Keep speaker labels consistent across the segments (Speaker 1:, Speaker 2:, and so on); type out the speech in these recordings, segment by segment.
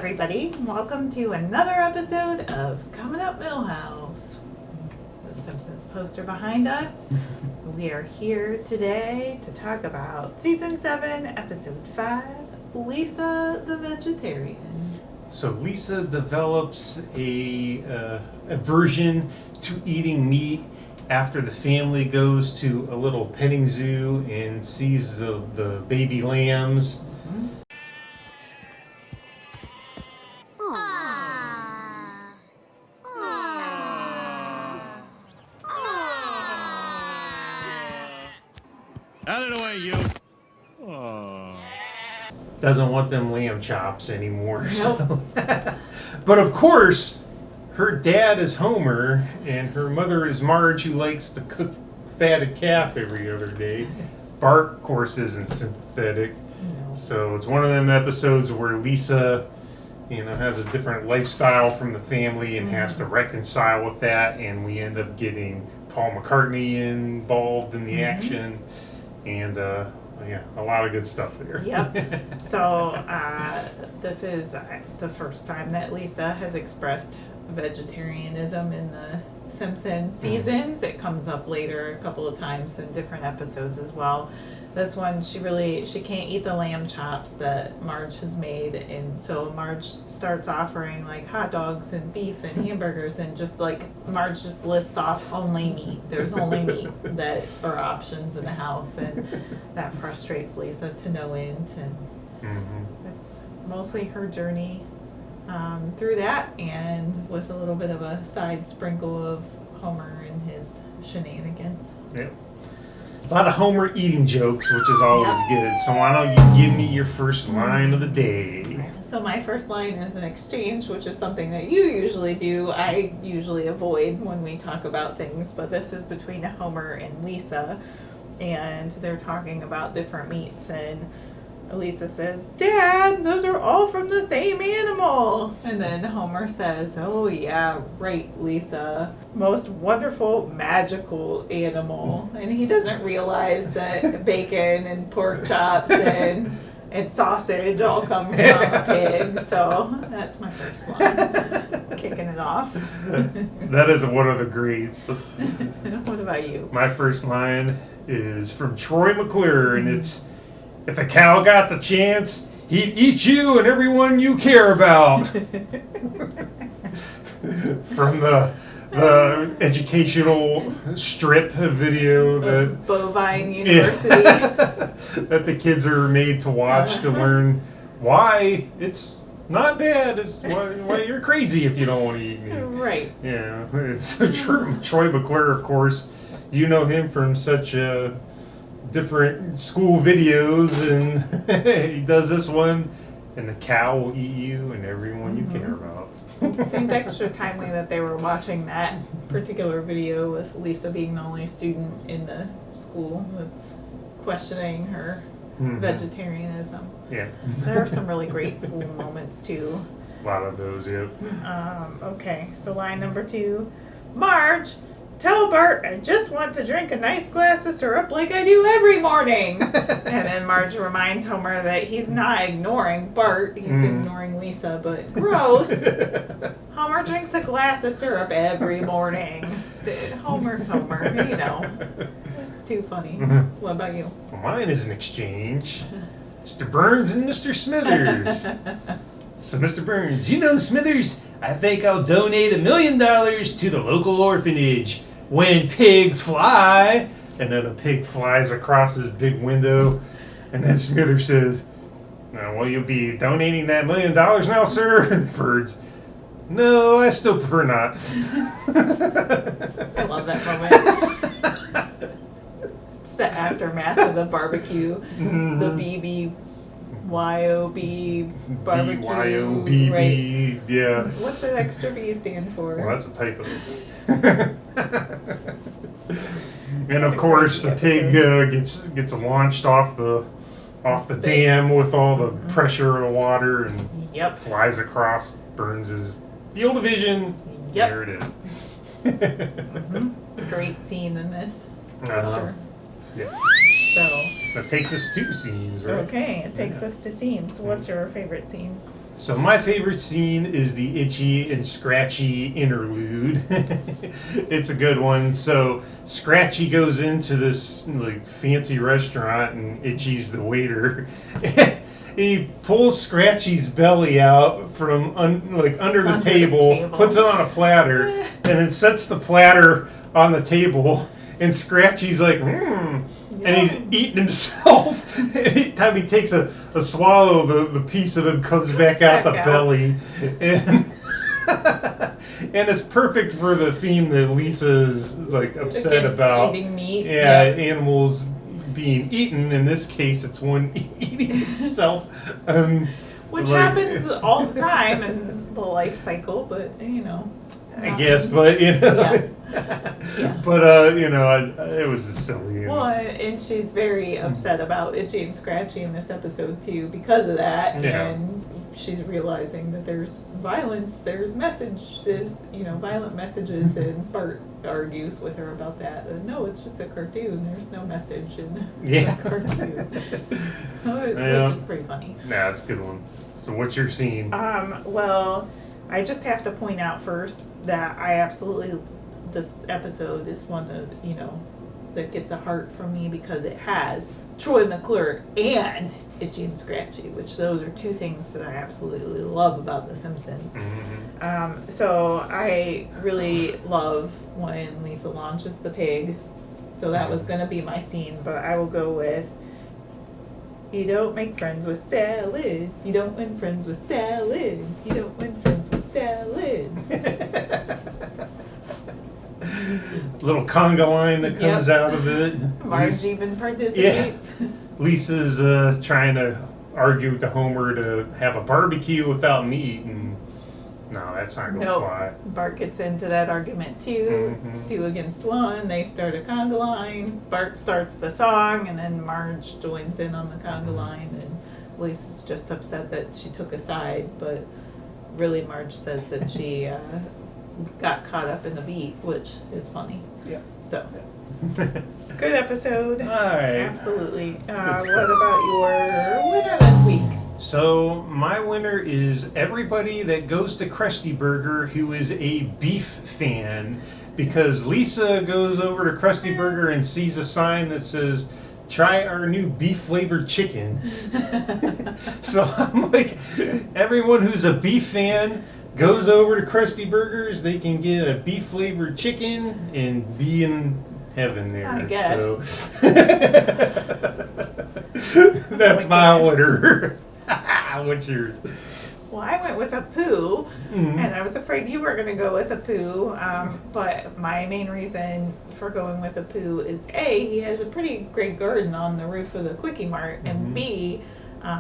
Speaker 1: everybody. Welcome to another episode of Coming Up Milhouse. The Simpsons poster behind us. We are here today to talk about Season 7, Episode 5, Lisa the Vegetarian.
Speaker 2: So Lisa develops a aversion to eating meat after the family goes to a little petting zoo and sees the baby lambs.
Speaker 3: Out of the way, you.
Speaker 2: Doesn't want them lamb chops anymore.
Speaker 1: Nope.
Speaker 2: So. But of course, her dad is Homer and her mother is Marge, who likes to cook fatted calf every other day.
Speaker 1: Yes.
Speaker 2: Bart, of course, isn't sympathetic.
Speaker 1: No.
Speaker 2: So it's one of them episodes where Lisa, has a different lifestyle from the family and has to reconcile with that, and we end up getting Paul McCartney involved in the action, and a lot of good stuff there.
Speaker 1: Yep. So this is the first time that Lisa has expressed vegetarianism in the Simpsons seasons. It comes up later a couple of times in different episodes as well. This one, she can't eat the lamb chops that Marge has made, and so Marge starts offering like hot dogs and beef and hamburgers, and just like Marge just lists off only meat. There's only meat that are options in the house, and that frustrates Lisa to no end. And it's mostly her journey through that, and with a little bit of a side sprinkle of Homer and his shenanigans.
Speaker 2: Yep. A lot of Homer eating jokes, which is always good. So why don't you give me your first line of the day?
Speaker 1: So my first line is an exchange, which is something that you usually do. I usually avoid when we talk about things, but this is between Homer and Lisa, and they're talking about different meats, and Lisa says, "Dad, those are all from the same animal." And then Homer says, "Oh yeah, right, Lisa. Most wonderful, magical animal." And he doesn't realize that bacon and pork chops and sausage all come from a pig. So that's my first line. Kicking it off.
Speaker 2: That is one of the greats.
Speaker 1: What about you?
Speaker 2: My first line is from Troy McClure, and it's, "If a cow got the chance, he'd eat you and everyone you care about." From the educational strip video that
Speaker 1: Bovine University.
Speaker 2: that the kids are made to watch to learn why it's not bad. It's why you're crazy if you don't want to eat meat.
Speaker 1: Right.
Speaker 2: Yeah, it's true. Troy McClure, of course, you know him from such different school videos, and he does this one, and the cow will eat you and everyone you care about.
Speaker 1: It seemed extra timely that they were watching that particular video with Lisa being the only student in the school that's questioning her vegetarianism.
Speaker 2: Yeah.
Speaker 1: There are some really great school moments too.
Speaker 2: A lot of those, yeah.
Speaker 1: Okay, so line number 2. "Marge, tell Bart I just want to drink a nice glass of syrup like I do every morning." And then Marge reminds Homer that he's not ignoring Bart, he's ignoring Lisa, but gross. Homer drinks a glass of syrup every morning. Homer's Homer, It's too funny. What about you?
Speaker 2: Well, mine is an exchange. Mr. Burns and Mr. Smithers. So, Mr. Burns, Smithers, I think I'll donate $1 million to the local orphanage when pigs fly. And then a pig flies across his big window. And then Smithers says, "Well, you'll be donating that $1 million now, sir?" And Burns, "No, I still prefer not."
Speaker 1: I love that moment. It's the aftermath of the barbecue. The BBYOB barbecue.
Speaker 2: BYOBB,
Speaker 1: right.
Speaker 2: yeah.
Speaker 1: What's that extra B stand for?
Speaker 2: Well, that's a typo. And of course, the pig gets launched off the dam with all the pressure of the water and flies across Burns' field of vision.
Speaker 1: Yep.
Speaker 2: There it is.
Speaker 1: Great scene in this.
Speaker 2: Sure. Yeah.
Speaker 1: So
Speaker 2: that takes us to scenes, right?
Speaker 1: Okay, it takes us to scenes. What's your favorite scene?
Speaker 2: So my favorite scene is the itchy and scratchy interlude. It's a good one. So Scratchy goes into this like fancy restaurant and Itchy's the waiter. He pulls Scratchy's belly out from under the table, puts it on a platter, and then sets the platter on the table. And Scratchy's like, and he's eating himself. Every time he takes a swallow, the piece of him comes back out the belly. And and it's perfect for the theme that Lisa is like upset about.
Speaker 1: Eating meat.
Speaker 2: Yeah, animals being eaten. In this case, it's one eating itself.
Speaker 1: Which happens all the time in the life cycle, but
Speaker 2: I guess, but yeah. But it was just silly.
Speaker 1: Well, and she's very upset about Itchy and Scratchy in this episode too because of that.
Speaker 2: Yeah.
Speaker 1: And she's realizing that there's violence, there's messages, violent messages, and Bart argues with her about that. No, it's just a cartoon. There's no message in the cartoon, which is pretty funny.
Speaker 2: Yeah, it's a good one. So what's your scene?
Speaker 1: Well, I just have to point out first that this episode is one of, that gets a heart from me because it has Troy McClure and Itchy and Scratchy, which those are two things that I absolutely love about The Simpsons.
Speaker 2: Mm-hmm.
Speaker 1: So I really love when Lisa launches the pig. So that was going to be my scene, but I will go with, you don't make friends with salad. You don't win friends with salad. You don't win friends with salad.
Speaker 2: Little conga line that comes out of it.
Speaker 1: Marge even participates.
Speaker 2: Yeah. Lisa's trying to argue to Homer to have a barbecue without meat, and no, that's not going to fly.
Speaker 1: Bart gets into that argument too.
Speaker 2: Mm-hmm.
Speaker 1: It's 2 against 1. They start a conga line. Bart starts the song, and then Marge joins in on the conga line. And Lisa's just upset that she took a side, but really Marge says that she got caught up in the beat, which is funny.
Speaker 2: Yeah.
Speaker 1: So, good episode.
Speaker 2: All right.
Speaker 1: Absolutely. What about your winner this week?
Speaker 2: So my winner is everybody that goes to Krusty Burger who is a beef fan, because Lisa goes over to Krusty Burger and sees a sign that says, "Try our new beef flavored chicken." So I'm like, everyone who's a beef fan goes over to Krusty Burgers, they can get a beef flavored chicken and be in heaven there.
Speaker 1: I guess.
Speaker 2: So that's my order. What's yours?
Speaker 1: Well, I went with a poo,
Speaker 2: Mm-hmm.
Speaker 1: and I was afraid you were going to go with a poo, but my main reason for going with a poo is A, he has a pretty great garden on the roof of the Quickie Mart, and B,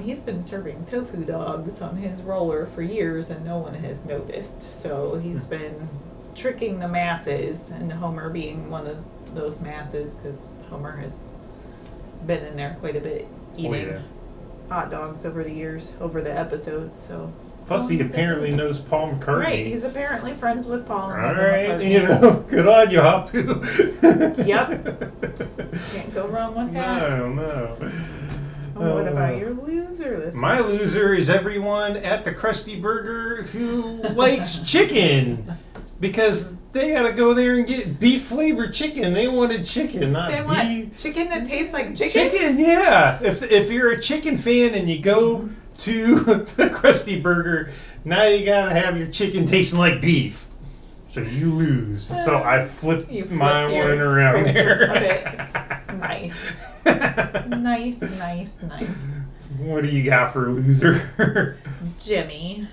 Speaker 1: he's been serving tofu dogs on his roller for years and no one has noticed. So he's been tricking the masses, and Homer being one of those masses, because Homer has been in there quite a bit eating hot dogs over the years, over the episodes. So
Speaker 2: plus he apparently knows Paul McCartney.
Speaker 1: Right, he's apparently friends with Paul and
Speaker 2: All
Speaker 1: McCartney.
Speaker 2: right, good on you, Hapu.
Speaker 1: Yep. Can't go wrong with that.
Speaker 2: No.
Speaker 1: What about your loser this
Speaker 2: My
Speaker 1: week?
Speaker 2: loser is everyone at the Krusty Burger who likes chicken, because they gotta go there and get beef flavored chicken. They wanted chicken, not
Speaker 1: They
Speaker 2: beef.
Speaker 1: want chicken that tastes like chicken?
Speaker 2: Chicken, yeah. If you're a chicken fan and you go to the Krusty Burger, now you gotta have your chicken tasting like beef. So you lose. So I flipped my one around there.
Speaker 1: Nice. Nice.
Speaker 2: What do you got for loser?
Speaker 1: Jimmy.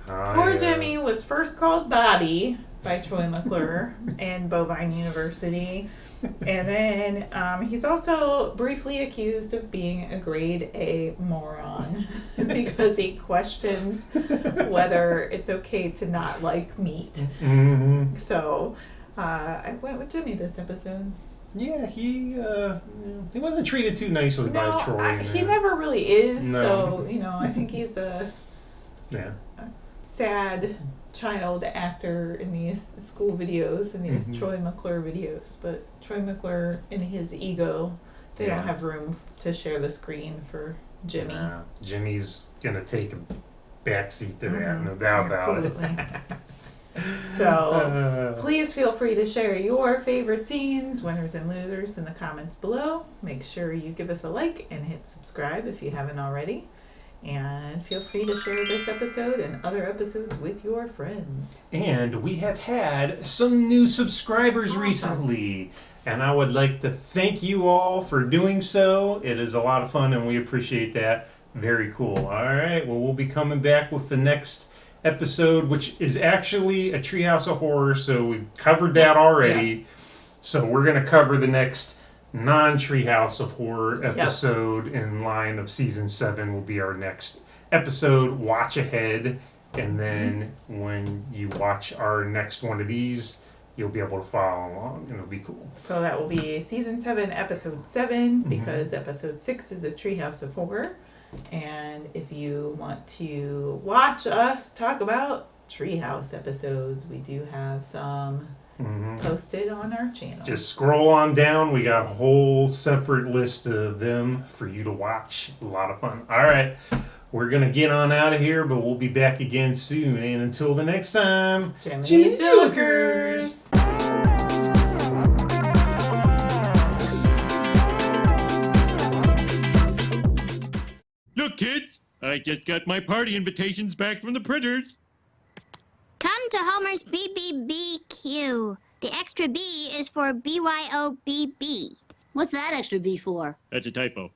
Speaker 2: Oh,
Speaker 1: Poor
Speaker 2: yeah.
Speaker 1: Jimmy was first called Bobby by Troy McClure in Bovine University. And then he's also briefly accused of being a grade A moron because he questions whether it's okay to not like meat.
Speaker 2: Mm-hmm.
Speaker 1: So I went with Jimmy this episode.
Speaker 2: Yeah, he wasn't treated too nicely by Troy.
Speaker 1: He never really is.
Speaker 2: No.
Speaker 1: So, I think he's a sad child actor in these school videos, in these Troy McClure videos. But Troy McClure, in his ego, they don't have room to share the screen for Jimmy.
Speaker 2: Jimmy's gonna take backseat to that, no doubt about it.
Speaker 1: Absolutely. So please feel free to share your favorite scenes, winners and losers, in the comments below. Make sure you give us a like and hit subscribe if you haven't already. And feel free to share this episode and other episodes with your friends.
Speaker 2: And we have had some new subscribers recently. And I would like to thank you all for doing so. It is a lot of fun and we appreciate that. Very cool. All right. Well, we'll be coming back with the next episode, which is actually a Treehouse of Horror. So we've covered that already. Yeah. So we're going to cover the next non-Treehouse of Horror episode in line of season 7 will be our next episode. Watch ahead. And then when you watch our next one of these, you'll be able to follow along, and it'll be cool.
Speaker 1: So that will be season 7, episode 7, because episode 6 is a Treehouse of Horror. And if you want to watch us talk about Treehouse episodes, we do have some posted on our channel.
Speaker 2: Just scroll on down. We got a whole separate list of them for you to watch. A lot of fun. All right. We're going to get on out of here, but we'll be back again soon. And until the next time,
Speaker 1: Jiminy Jillikers!
Speaker 3: Look, kids, I just got my party invitations back from the printers.
Speaker 4: Come to Homer's BBBQ. The extra B is for BYOBB.
Speaker 5: What's that extra B for?
Speaker 3: That's a typo.